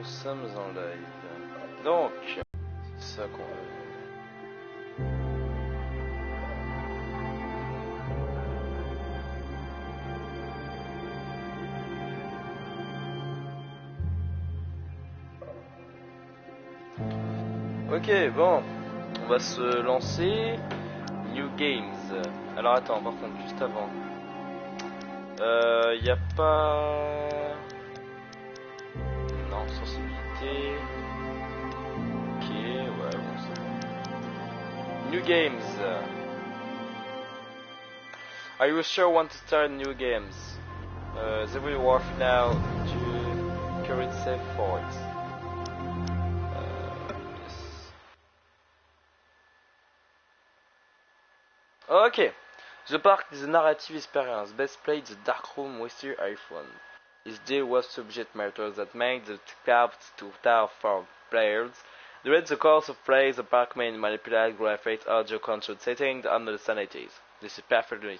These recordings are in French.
nous sommes en live. Donc, c'est ça qu'on veut. Ok, bon, on va se lancer. New Games. Alors attends, par contre, juste avant. Y a pas... Non, sensibilité. Ok, ouais, bon, c'est bon. New Games. Are you sure you want to start new games? They will work now to current save forwards. Okay, the park is a narrative experience, best played the dark room with your iPhone. This deal was subject matters that make the caps to tough for players. During the course of play, the park may manipulate graphics, audio control settings, and the sanities. This is perfectly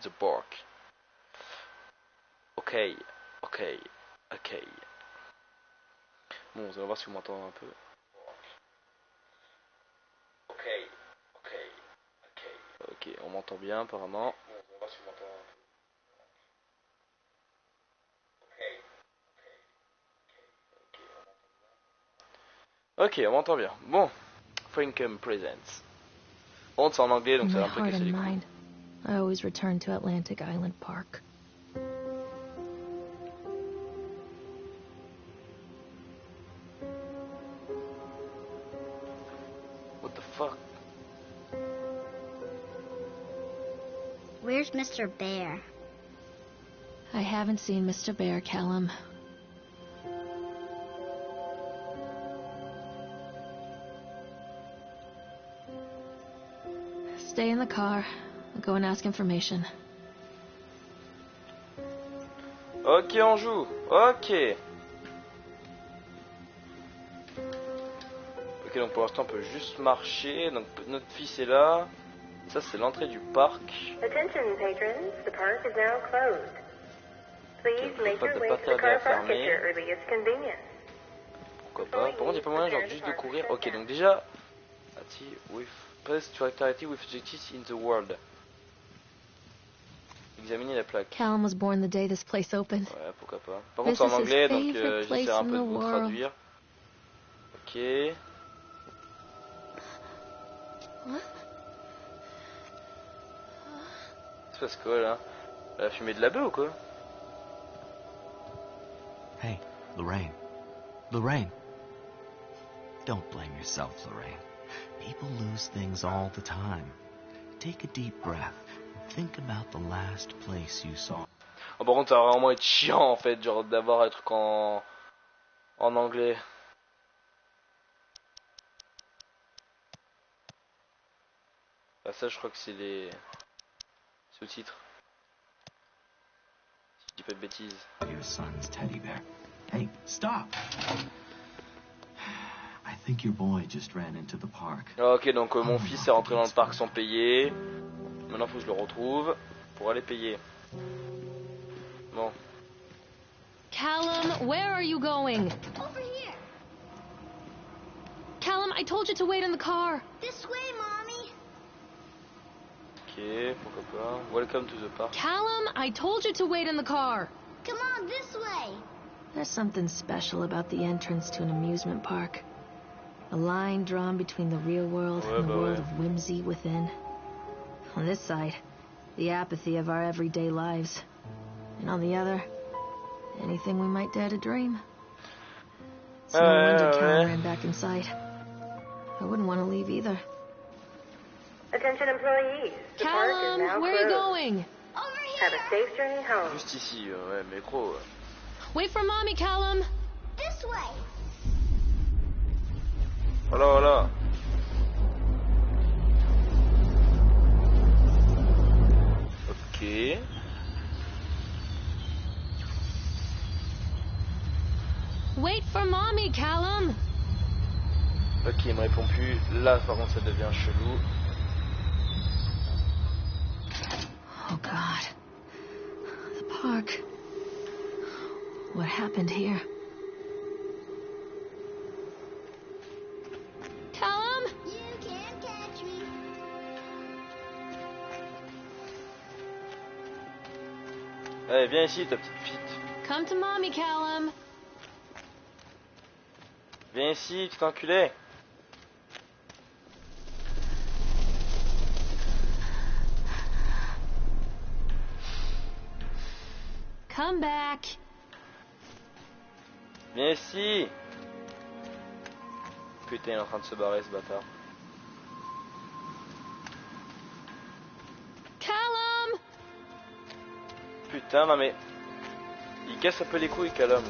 the park. Ok. Bon, on va voir si vous m'entendez un peu. Ok, on m'entend bien apparemment. Ok, on m'entend bien. Bon, Frankham Presents. Bon, c'est en anglais, donc ça va un peu casser les couilles. I always return to Atlantic Island Park. What the fuck? Where's Mr. Bear? I haven't seen Mr. Bear, Callum. Stay in the car. I'll go and ask information. Ok, on joue. Ok. Ok, donc pour l'instant on peut juste marcher. Donc notre fils est là. Ça c'est l'entrée du parc. Attention patrons, the park is now closed. Please make your way to the à car park at your fermer. earliest convenience. Pourquoi pas. Par contre il n'y a pas moyen genre juste de courir. Ok, donc déjà with press to activity with objectives in the world. Examiner la plaque. Callum was born the day this place opened. Ouais, pourquoi pas. Par contre c'est en anglais, donc j'essaie un peu de vous world. traduire. Ok. What? Ça se passe quoi là? Elle a fumé de la bœuf ou quoi? Hey, Lorraine. Lorraine. Don't blame yourself, Lorraine. People lose things all the time. Take a deep breath and think about the last place you saw. Oh, par contre ça va vraiment être chiant en fait, genre d'avoir un truc en anglais. Bah ça je crois que c'est les sous-titres. Si je dis pas de bêtises. Your son's teddy bear. Hey, stop! I think your boy just ran into the park. Ok, donc mon fils est rentré dans le parc sans payer. Maintenant faut que je le retrouve pour aller payer. Bon. Callum, where are you going? Over here. Callum, I told you to wait in the car. This way, Mommy. Ok, pourquoi pas. Welcome to the park. Callum, I told you to wait in the car. Come on, this way. There's something special about the entrance to an amusement park. A line drawn between the real world and the world of whimsy within. On this side, the apathy of our everyday lives. And on the other, anything we might dare to dream. It's no wonder Callum ran back inside. I wouldn't want to leave either. Attention employees, the park is Callum, now where are you closed. going? Over Have here. a safe journey home. Juste ici, ouais, mais gros. Wait for mommy, Callum. This way. Voilà, voilà. Ok. Wait for mommy, Callum. Ok, il me répond plus. Là, par contre, ça devient chelou. Oh God. The park. What happened here? Allez, viens ici, ta petite fille. Come to mommy, Callum. Viens ici, petit enculé. Come back. Viens ici. Putain, il est en train de se barrer, ce bâtard. Callum. Putain, non mais... Il casse un peu les couilles, Callum.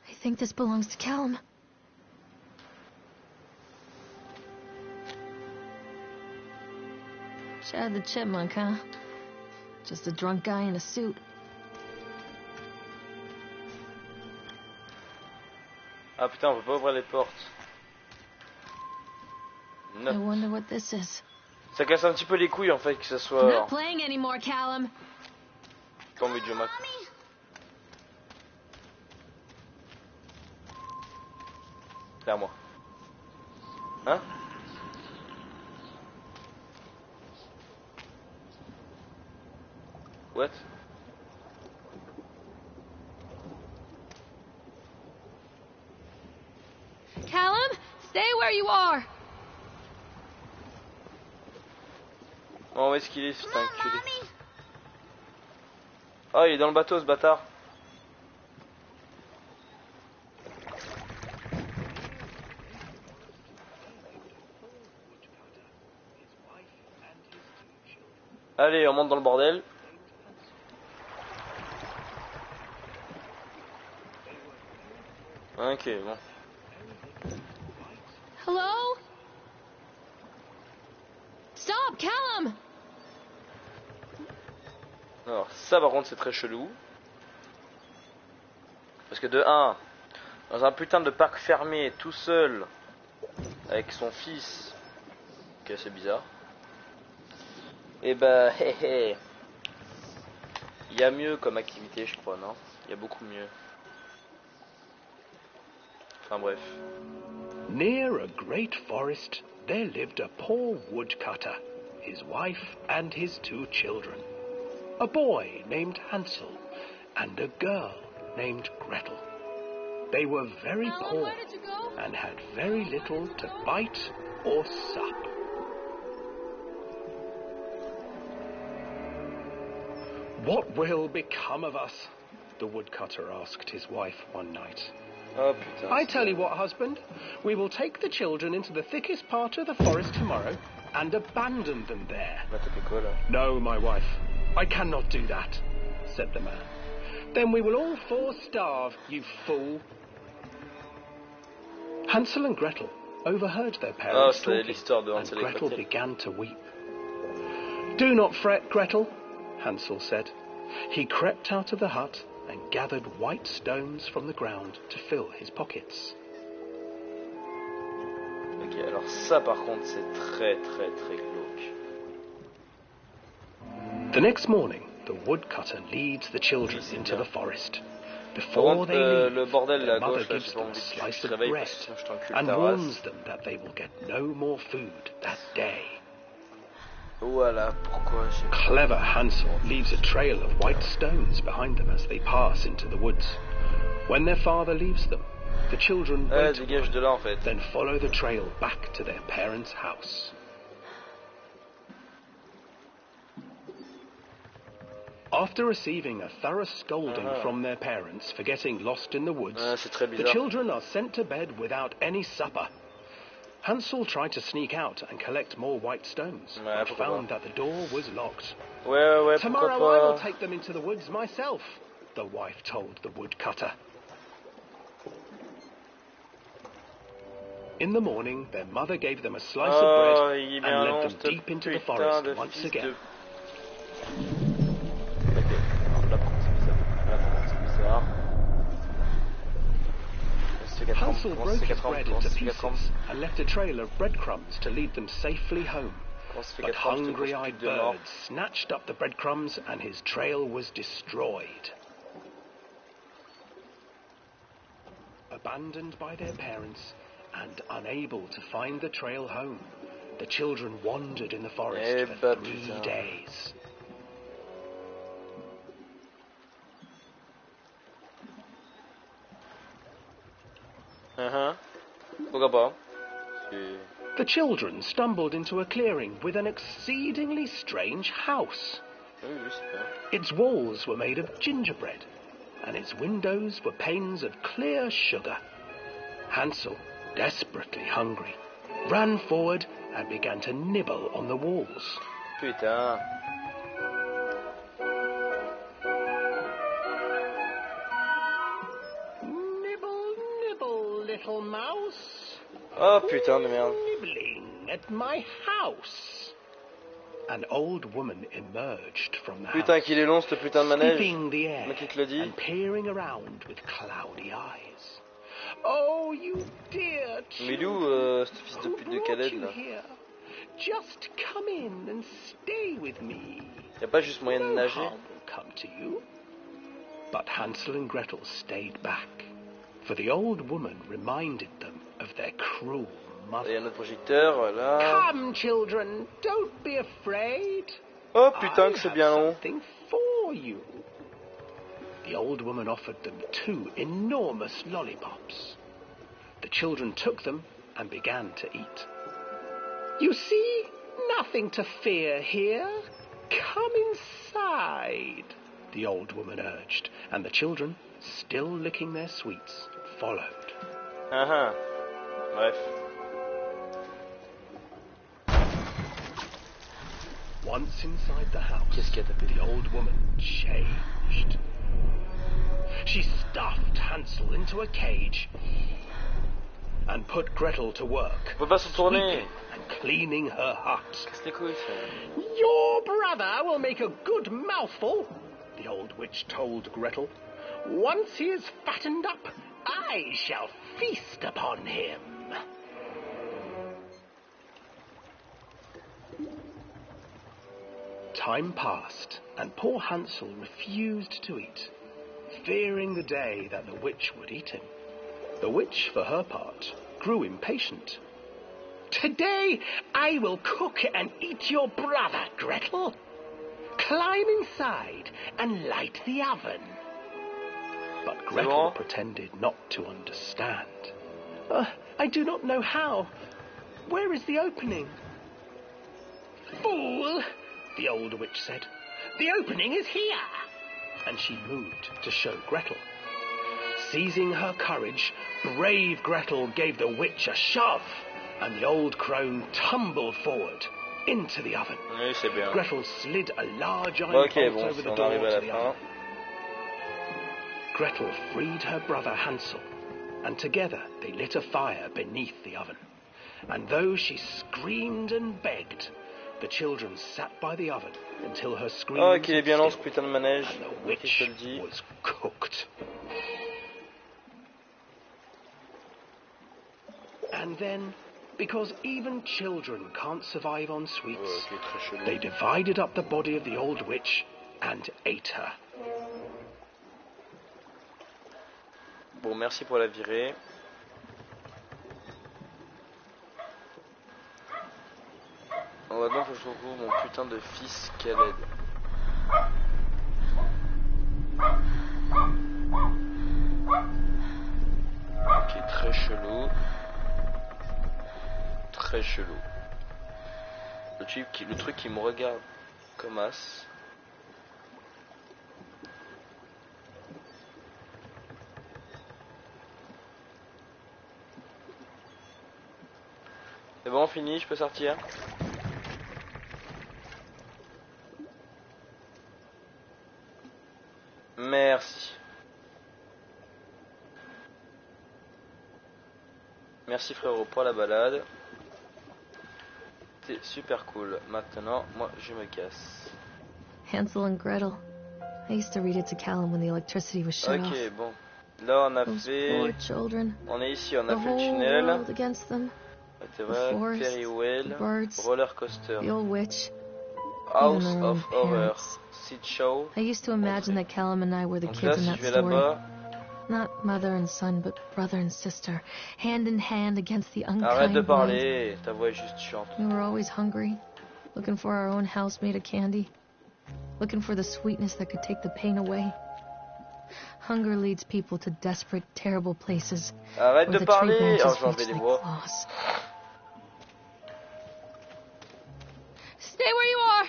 I think this belongs to Callum. Chad the Chipmunk, huh? Just a drunk guy in a suit. Ah putain, on peut pas ouvrir les portes. I wonder what this is. Ça casse un petit peu les couilles en fait que ça I'm soit not playing anymore, Callum. tombé du mat. Vers moi. Hein? What? Callum, stay where you are. Oh, où est-ce qu'il est, ce putain Come on, enculé? Mommy. Oh, il est dans le bateau, ce bâtard. Allez, on monte dans le bordel. Ok, bon. Hello? Stop, Callum! Alors, ça par contre, c'est très chelou. Parce que de 1, dans un putain de parc fermé, tout seul, avec son fils, ok, c'est bizarre. Et bah, hé hé. Il y a mieux comme activité, je crois, non? Il y a beaucoup mieux. Enfin bref. Near a great forest, there lived a poor woodcutter, his wife and his 2 children. A boy named Hansel and a girl named Gretel. They were very poor where did you go? and had very little to bite or sup. What will become of us? The woodcutter asked his wife one night. Oh putain. I tell you what, husband, we will take the children into the thickest part of the forest tomorrow and abandon them there. Va taper quoi là? No, my wife, I cannot do that, said the man. Then we will all 4 starve, you fool. Hansel and Gretel overheard their parents c'est talking, l'histoire de and Hansel et Gretel Gretel. began to weep. Do not fret, Gretel, Hansel said. He crept out of the hut and gathered white stones from the ground to fill his pockets. Ok, alors ça par contre c'est très très très glauque. The next morning, the woodcutter leads the children Oui, into bien. the forest. Par Before contre, they leave, le bordel là their à mother gauche, là, gives j'ai pas them a envie que tu slice te of réveilles bread parce que sinon je t'encule and ta warns race. them that they will get no more food that day. Voilà pourquoi j'ai... Clever Hansel leaves a trail of white stones behind them as they pass into the woods. When their father leaves them, the children wait a dégage de là en fait. then follow the trail back to their parents' house. After receiving a thorough scolding from their parents for getting lost in the woods, C'est très the bizarre. children are sent to bed without any supper. Hansel tried to sneak out and collect more white stones, Ouais, but pourquoi found that the door was locked. Ouais, Tomorrow pourquoi I will pas. take them into the woods myself, the wife told the woodcutter. In the morning, their mother gave them a slice of bread il est and bien led long, them ce deep into the putain forest de once fils again. de... Ok, alors là par contre c'est bizarre. Là par contre c'est bizarre. Hansel broke his bread into pieces and left a trail of breadcrumbs to lead them safely home. But hungry-eyed birds snatched up the breadcrumbs and his trail was destroyed. Abandoned by their parents and unable to find the trail home, the children wandered in the forest for 3 days. Pourquoi pas? The children stumbled into a clearing with an exceedingly strange house. Its walls were made of gingerbread, and its windows were panes of clear sugar. Hansel, desperately hungry, ran forward and began to nibble on the walls. Putain. Nibble, nibble, little mouse. Oh putain de merde. Nibbling at my house. An old woman emerged from the Putain house, qu'il est long ce putain de manège. sniffing the air Mais qui te le dit? and peering around with cloudy eyes. Oh, you dear Mais il est où ce fils de who pute de brought Khaled you là? here? Just come in and stay with me. Y'a pas juste moyen de No nager? harm will come to you. But Hansel and Gretel stayed back, for the old woman reminded them of their cruel mother. Il y a notre projecteur, voilà. Come, children, don't be afraid. Oh putain que I c'est have bien long. something for you. The old woman offered them 2 enormous lollipops. The children took them and began to eat. You see, nothing to fear here. Come inside, the old woman urged, and the children, still licking their sweets, followed. Bref. Once inside the house, Qu'est-ce qu'il y a tapé? the old woman changed. She stuffed Hansel into a cage and put Gretel to work, On peut pas se tourner. sweeping and cleaning her hut. Casse les couilles ça. Your brother will make a good mouthful, the old witch told Gretel. Once he is fattened up, I shall feast upon him. Time passed, and poor Hansel refused to eat, fearing the day that the witch would eat him. The witch, for her part, grew impatient. Today I will cook and eat your brother, Gretel. Climb inside and light the oven. But Gretel pretended not to understand. I do not know how. Where is the opening? Fool, the old witch said. The opening is here. And she moved to show Gretel. Seizing her courage, brave Gretel gave the witch a shove, and the old crone tumbled forward into the oven. Oui, c'est bien. Gretel slid a large iron Ok, bolt bon, over the on door arrive à to la the fin. oven. Gretel freed her brother Hansel, and together they lit a fire beneath the oven. And though she screamed and begged, the children sat by the oven until her screams Oh, qu'il est bien long ce stilled, putain de manège. and the Qui witch te le dit? was cooked. And then, because even children can't survive on sweets, Oh, qui est très chelou. they divided up the body of the old witch and ate her. Bon, merci pour la virée. On va donc que je retrouve mon putain de fils Khaled. Qui est très chelou. Très chelou. Le truc qui me regarde comme as. C'est bon, fini, je peux sortir. Merci. Merci frérot pour la balade. C'est super cool. Maintenant, moi je me casse. Hansel and Gretel. I used to read it to Callum when the electricity was shut off. Ok, bon. Là on a Those fait... poor children. On est ici, on a The fait le whole tunnel. world against them. C'est The vrai, forest, Ferry Wheel, the birds, Roller Coaster, the old witch. House even their of own Horror, parents. Seed Show. I used to imagine that Callum and I were the Donc là kids in si that je vais story. là-bas, Not mother and son, but brother and sister, hand in hand against the Arrête de unkind world. parler, ta voix est juste chiante. We were always hungry, looking for our own house made of candy, looking for the sweetness that could take the pain away. Hunger leads people to desperate, terrible places. Arrête de where the parler. tree Oh, branches je vais enlever reach les like voix. claws. Stay where you are!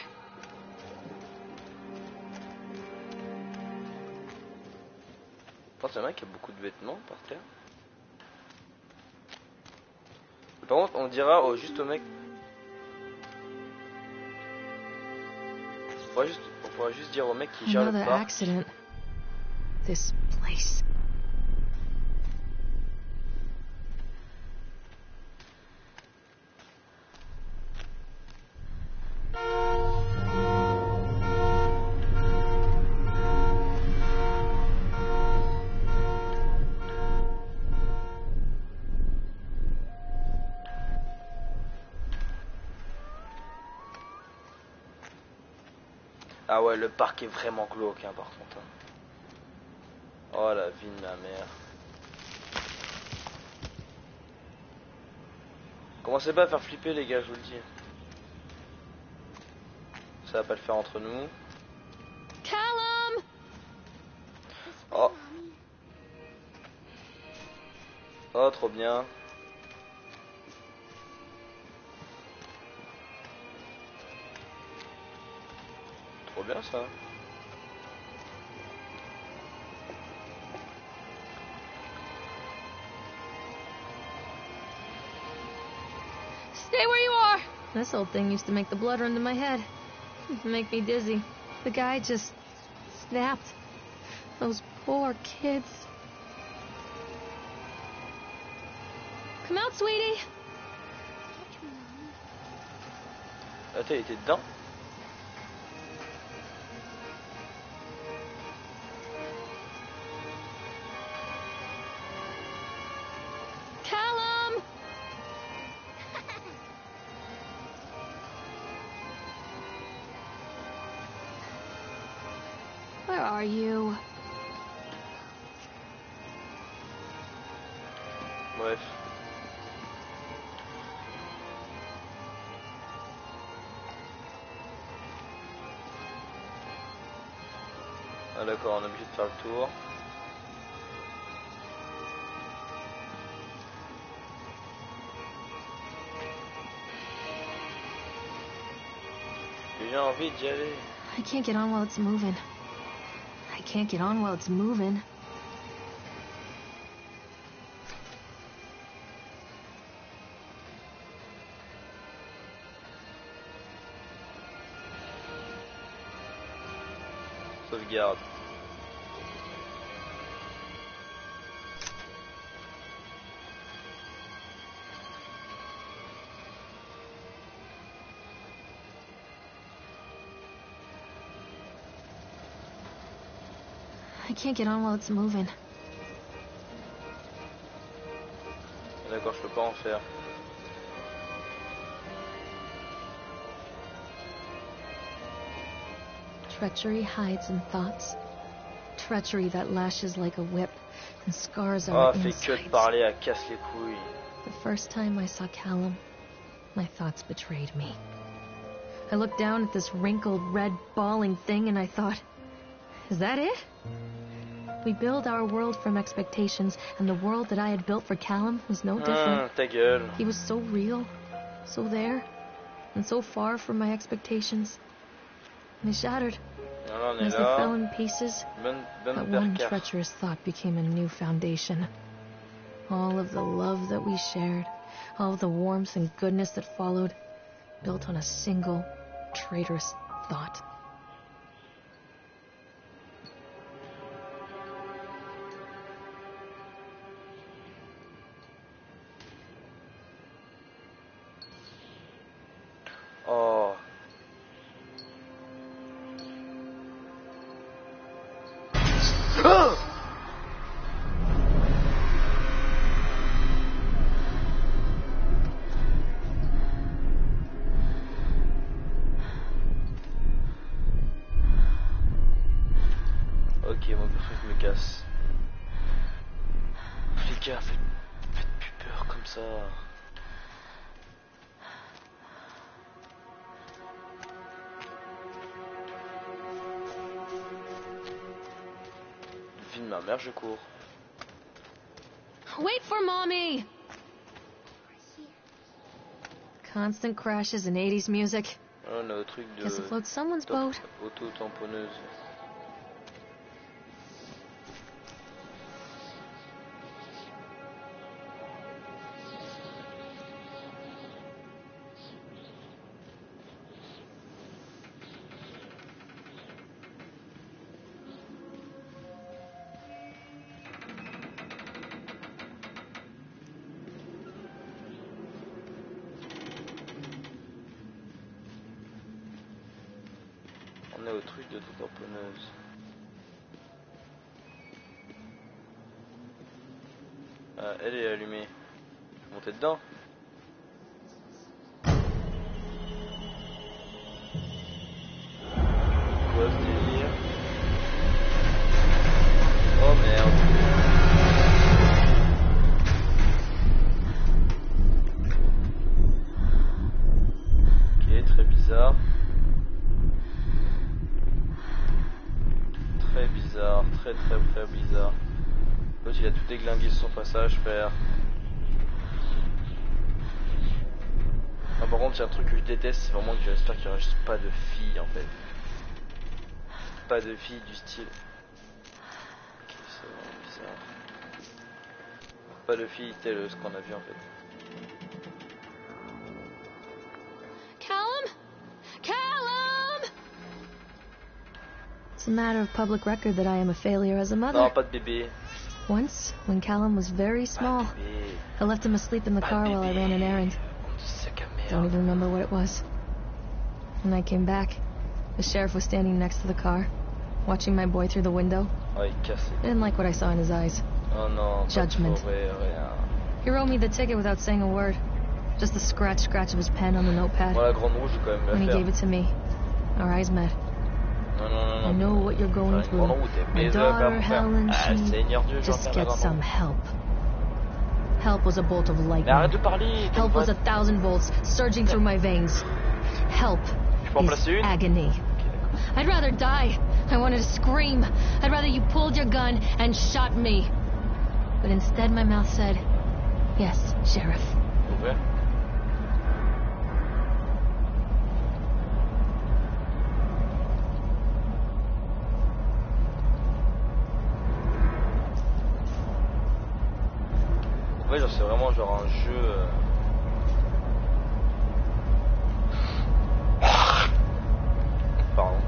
Je pense qu'il y en a qui a beaucoup de vêtements par terre. Par contre, on dira juste au mec. On pourra juste dire au mec qui gère le Another parc. accident. This place. Ah ouais, le parc est vraiment glauque, hein, par contre. Oh la vie de ma mère. Commencez pas à faire flipper les gars, je vous le dis. Ça va pas le faire entre nous. Callum! Oh. Oh, trop bien. Trop bien ça. Stay where you are! This old thing used to make the blood run to my head. Make me dizzy. The guy just snapped. Those poor kids. Come out, sweetie. Attends, il était dedans? Callum! Where are you? Bref. Ah d'accord, on est obligé de faire le tour. J'ai envie d'y aller. I can't get on while it's moving. I can't get on while it's moving. Sauvegarde. I can't get on while it's moving. D'accord, je peux pas en faire. Treachery hides in thoughts. Treachery that lashes like a whip and scars Oh, our fait que de insides. parler, elle casse les couilles. The first time I saw Callum, my thoughts betrayed me. I looked down at this wrinkled, red, bawling thing and I thought, is that it? We build our world from expectations, and the world that I had built for Callum was no different. Ta gueule. He was so real, so there, and so far from my expectations. And they shattered. Alors on And est as they fell là. in pieces, Bonne that one percard. treacherous thought became a new foundation. All of the love that we shared, all of the warmth and goodness that followed, built on a single traitorous thought. Oh. Ok, moi perso je me casse. gars, faites plus peur comme ça. Vie de ma mère, je cours. Wait for mommy! Constant crashes and 80s music. Oh, le truc de Guess it floats someone's boat. auto-tamponneuse. On est au truc de tamponneuse. Ah, elle est allumée. Je vais monter dedans. Quoi ce délire? Oh merde. Ok, très bizarre. Très bizarre, très bizarre. L'autre il a tout déglingué sur son passage, frère. Ah, par contre, il y a un truc que je déteste, c'est vraiment que j'espère qu'il n'y aura juste pas de filles en fait. Pas de filles du style. Ok, c'est vraiment bizarre. Pas de filles tel ce qu'on a vu en fait. Callum? Callum! It's a matter of public record that I am a failure as a mother. Non, pas de bébé. Once, when Callum was very small, I left him asleep in the car while I ran an errand. Don't even remember what it was. When I came back, the sheriff was standing next to the car, watching my boy through the window. Oh, il est cassé. I didn't like what I saw in his eyes. Oh non, Judgment. Rien. He wrote me the ticket without saying a word. Just the scratch of his pen on the notepad. Bon, la grande rouge, je vais quand même When la he faire. gave it to me, our eyes met. Non. I know what you're going Faire une through. grande roue, t'es My baisé daughter, comme frère. Helen, Ah, she Seigneur Dieu, je vais just faire la get grande some roue. help. Help was a bolt of Mais lightning. arrête de parler. Help was 1,000 volts surging through my veins. Help Je peux en placer is une? agony. I'd rather die. I wanted to scream. I'd rather you pulled your gun and shot me. But instead my mouth said, yes, Sheriff. Ouvert. Ouais, genre c'est vraiment genre un jeu. Pardon.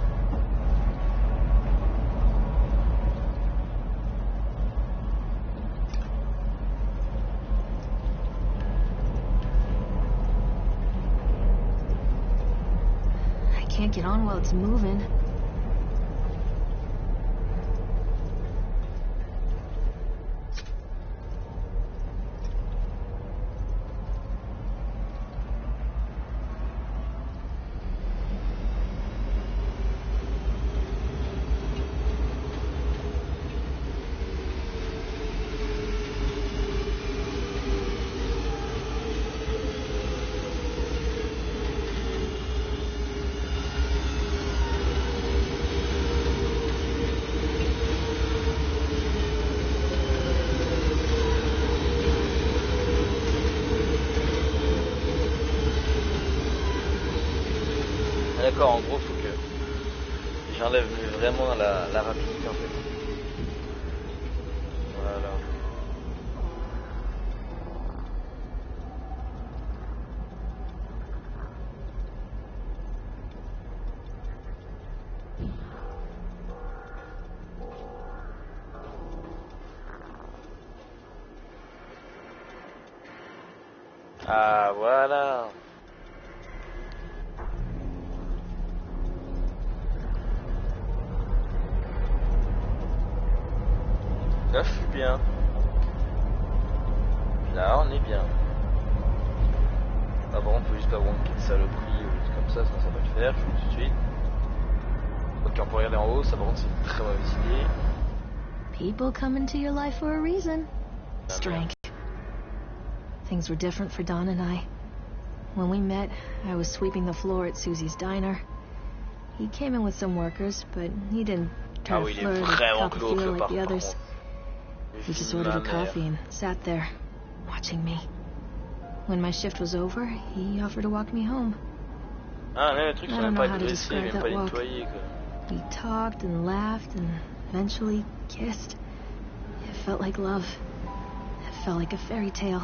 I can't get on while it's moving. D'accord, en gros, faut que j'enlève vraiment la rapidité en fait. Voilà. Ah, voilà. Là, je suis bien. Là, on est bien. Ah, par contre, faut juste pas avoir une saloperie ou des trucs comme ça, sinon ça va pas le faire. Je fais tout de suite. Ok, on peut regarder en haut, ça par contre, c'est une très mauvaise idée. People come into your life for a reason. strength. Things were different for Don and I. When we met, I was sweeping the floor at Susie's diner. He came in with some workers, but he didn't try to flirt or cup a feel like the others. He just ordered a coffee and sat there, watching me. When my shift was over, he offered to walk me home. Ah, le truc, c'est même pas dressé, même pas nettoyé, quoi. We talked and laughed and eventually kissed. It felt like love. It felt like a fairy tale.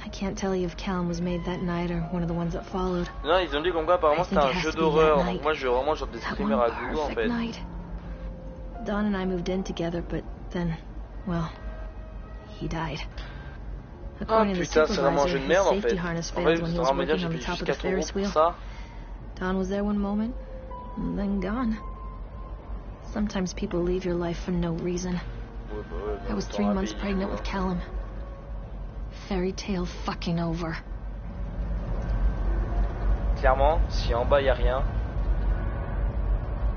I can't tell you if Callum was made that night or one of the ones that followed. Non, ils ont dit comme quoi apparemment c'était un jeu d'horreur. Donc moi je veux vraiment genre des screamers à gogo en fait. Night. Don and I moved in together, but then, well, he died. Ah putain, c'est vraiment un jeu de merde en fait. En fait, vous êtes vraiment me dire j'ai payé juste 4 € pour ça. Don was there one moment, and then gone. Sometimes people leave your life for no reason. I was 3 months pregnant with Callum. Fairy tale fucking over. Clairement, si en bas y a rien,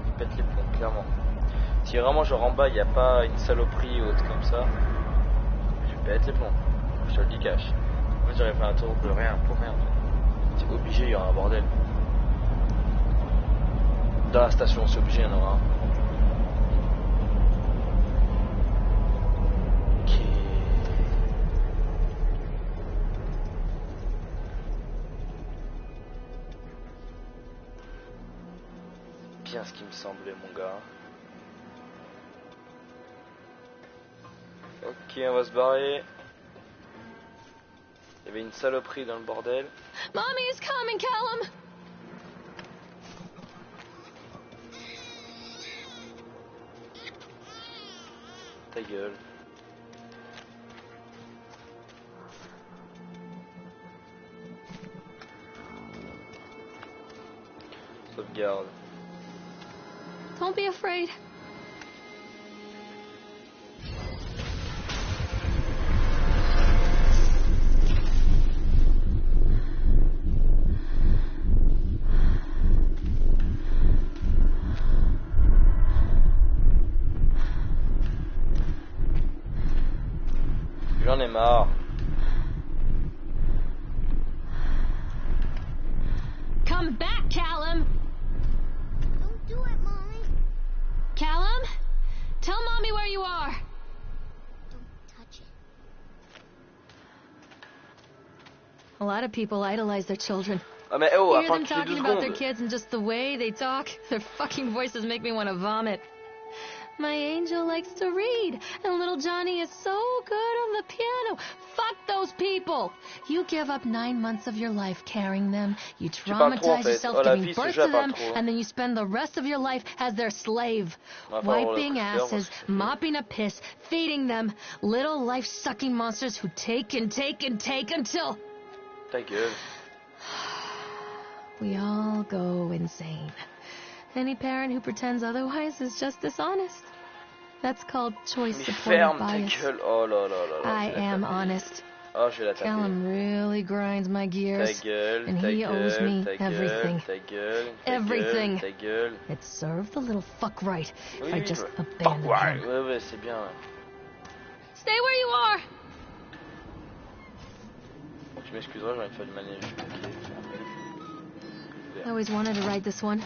je pète les plombs, clairement. Si vraiment genre en bas y a pas une saloperie ou autre comme ça, je pète les plombs. Je te le dis cash. Moi j'aurais fait un tour de rien pour rien. C'est obligé, il y aura un bordel. Dans la station, c'est obligé, il y en aura un. Bien ce qui me semblait, mon gars. Ok, on va se barrer. Il y avait une saloperie dans le bordel. Mommy is coming, Callum. Ta gueule. Sauvegarde. Don't be afraid. J'en ai marre. Come back, Callum. Don't do it, Mommy. Callum, tell Mommy where you are. Don't touch it. A lot of people idolize their children. Ah mais oh, Hear attends them qu'il y ait 2 talking about their secondes. kids and just the way they talk. Their fucking voices make me want to vomit. My angel likes to read, and little Johnny is so good on the piano. Fuck those people! You give up 9 months of your life carrying them, you traumatize yourself giving birth to them, and then you spend the rest of your life as their slave. Wiping asses, mopping a piss, feeding them. Little life-sucking monsters who take and take and take until... Ta gueule. We all go insane. Any parent who pretends otherwise is just dishonest. That's called choice Mais supported ferme ta bias. gueule. Oh là là là là. I am honest. Oh, je vais la taper. Callum really grinds my Ta gears, gueule, and ta he owes gueule, me ta everything. gueule, ta gueule, ta Everything. gueule, ta gueule. It served the little fuck right if I just Fuck abandoned ouais, him. ouais, c'est bien. Ouais. Stay where you are! Bon, tu m'excuseras, j'ai envie de faire du manège. I always wanted to ride this one.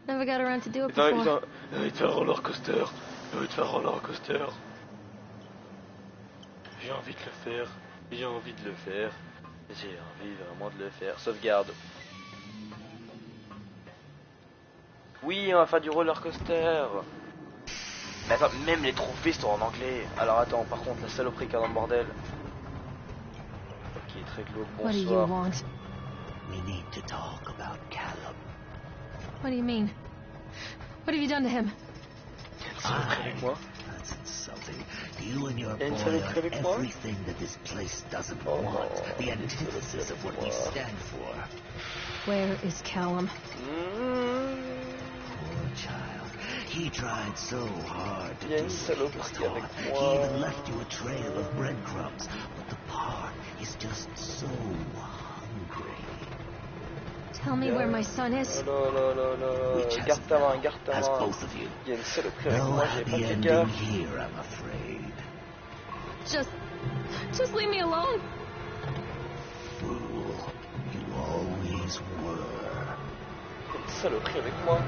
Never got around to do it J'ai before. envie de faire un roller coaster. J'ai envie de faire un roller coaster. J'ai envie de le faire. J'ai envie de le faire. J'ai envie vraiment de le faire. Sauvegarde. Oui, on va faire du roller coaster. Mais attends, même les trophées sont en anglais. Alors attends, par contre, la saloperie qu'il y a dans le bordel. Ok, très glauque, What do you bonsoir. want? We need to talk about Callum. What do you mean? What have you done to him? Saloperie avec moi. That's insulting. You and your Une boy saloperie are avec moi? everything that this place doesn't Oh, want. The antithesis of what we stand for. Where is Callum? Poor child. He tried so hard to Il y a do une what he was saloperie avec taught. He moi. even left you a trail of breadcrumbs. But the park is just so hungry. Tell me where my son is. Oh là là là là. Which has Garde ta main, garde ta as main. both of you. Il y a une saloperie avec No moi, j'ai pas happy fait ending gaffe. here, I'm afraid. Just leave me alone. Fool, you always were. Quelle saloperie avec moi.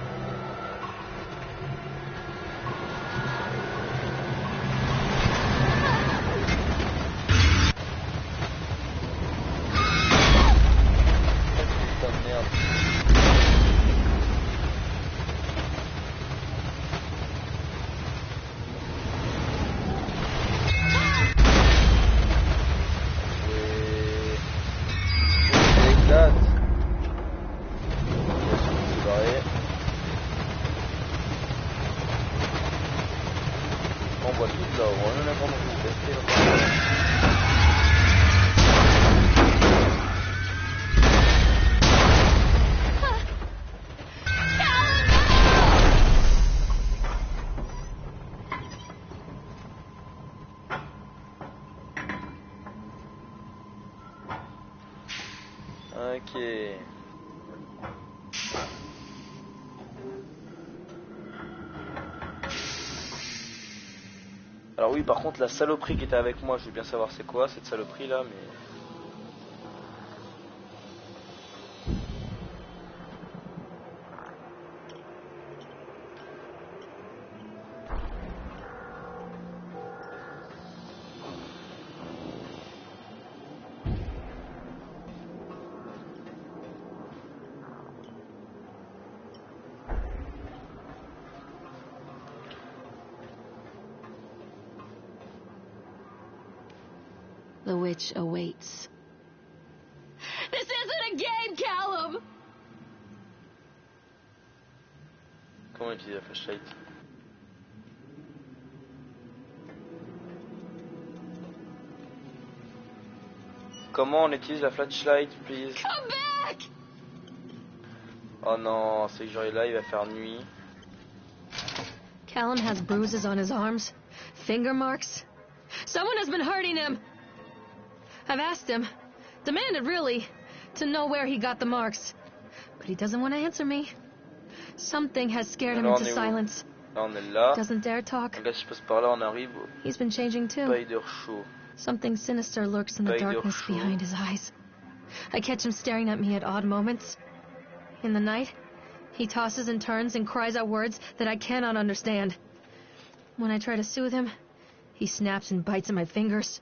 Putain de merde. On voit tout là-haut, on a vraiment tout testé. Ok. Alors oui, par contre, la saloperie qui était avec moi, je veux bien savoir c'est quoi cette saloperie là, mais... The witch awaits. This isn't a game, Callum! Comment utiliser la flashlight? Comment on utilise la flashlight, please? Come back! Oh non, c'est que genre là, il va faire nuit. Callum has bruises on his arms, finger marks. Someone has been hurting him. I've asked him, demanded really, to know where he got the marks. But he doesn't want to answer me. Something has scared him Alors, into silence. Là, on est là. Doesn't dare talk. Donc là, si je passe par là, on arrive au He's been changing too. Spider Show. Something sinister lurks in the darkness behind his eyes. I catch him staring at me at odd moments. In the night, he tosses and turns and cries out words that I cannot understand. When I try to soothe him, he snaps and bites at my fingers.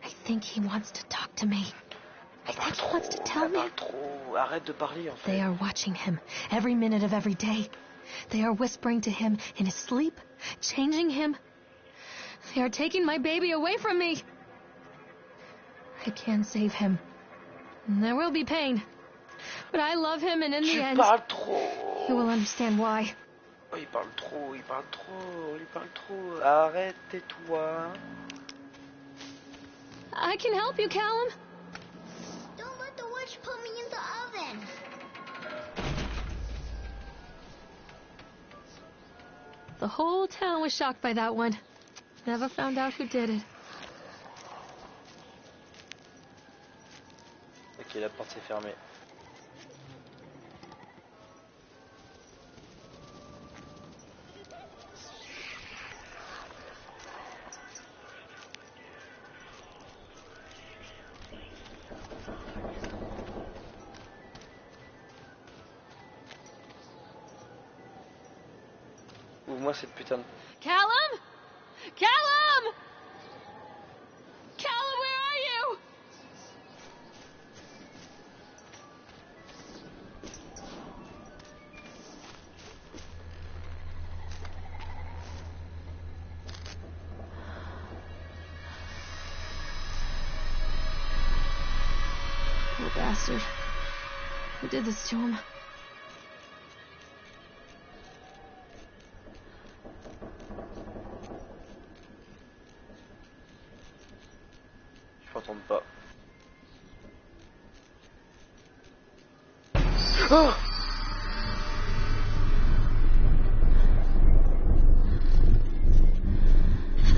I think he wants to talk to me. I think he wants to tell me. Arrête de parler, en fait. They are watching him every minute of every day. They are whispering to him in his sleep, changing him. They are taking my baby away from me. I can save him. There will be pain. But I love him, and in the end, he will understand why. Oh, il parle trop, il parle trop, il parle trop. Arrête, tais-toi. I can help you, Callum. Don't let the witch put me in the oven. The whole town was shocked by that one. Never found out who did it. Ok, la porte s'est fermée. Ouvre-moi cette putain de... Callum? Callum! Callum, where are you? Poor bastard. Who did this to him? Je m'entends pas. Oh!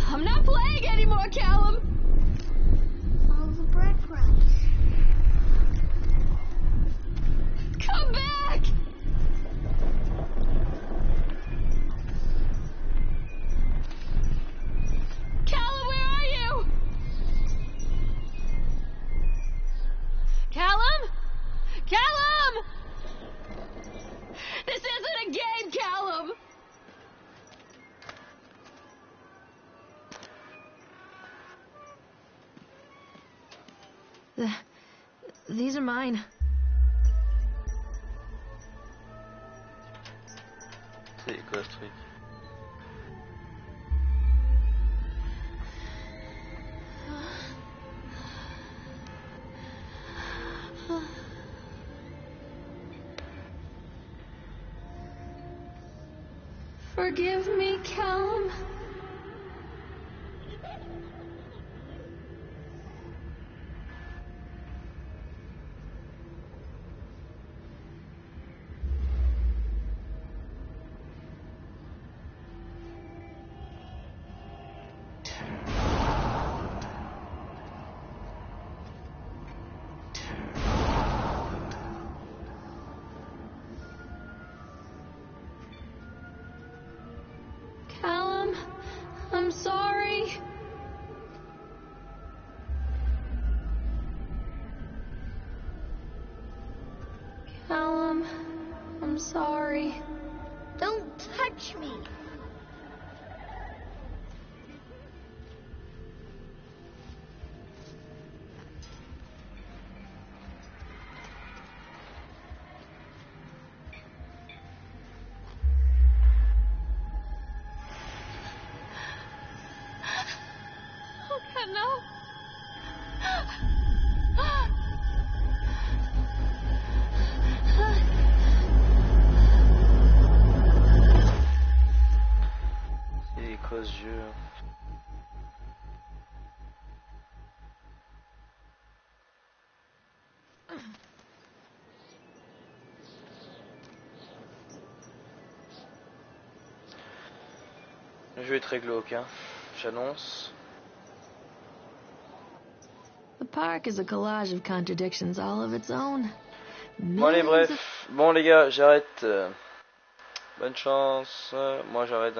I'm not playing anymore, Callum! Follow the breadcrumbs. Come back! Callum, where These are mine. C'est quoi ce truc? Forgive me, Callum. Callum, I'm sorry. Callum, I'm sorry. Don't touch me. Okay, no. C'est quoi ce jeu? Le jeu est très glauque, hein. J'annonce. The park is a collage of contradictions all of its own. Bon allez, bref. Bon les gars, j'arrête. Bonne chance. Moi j'arrête.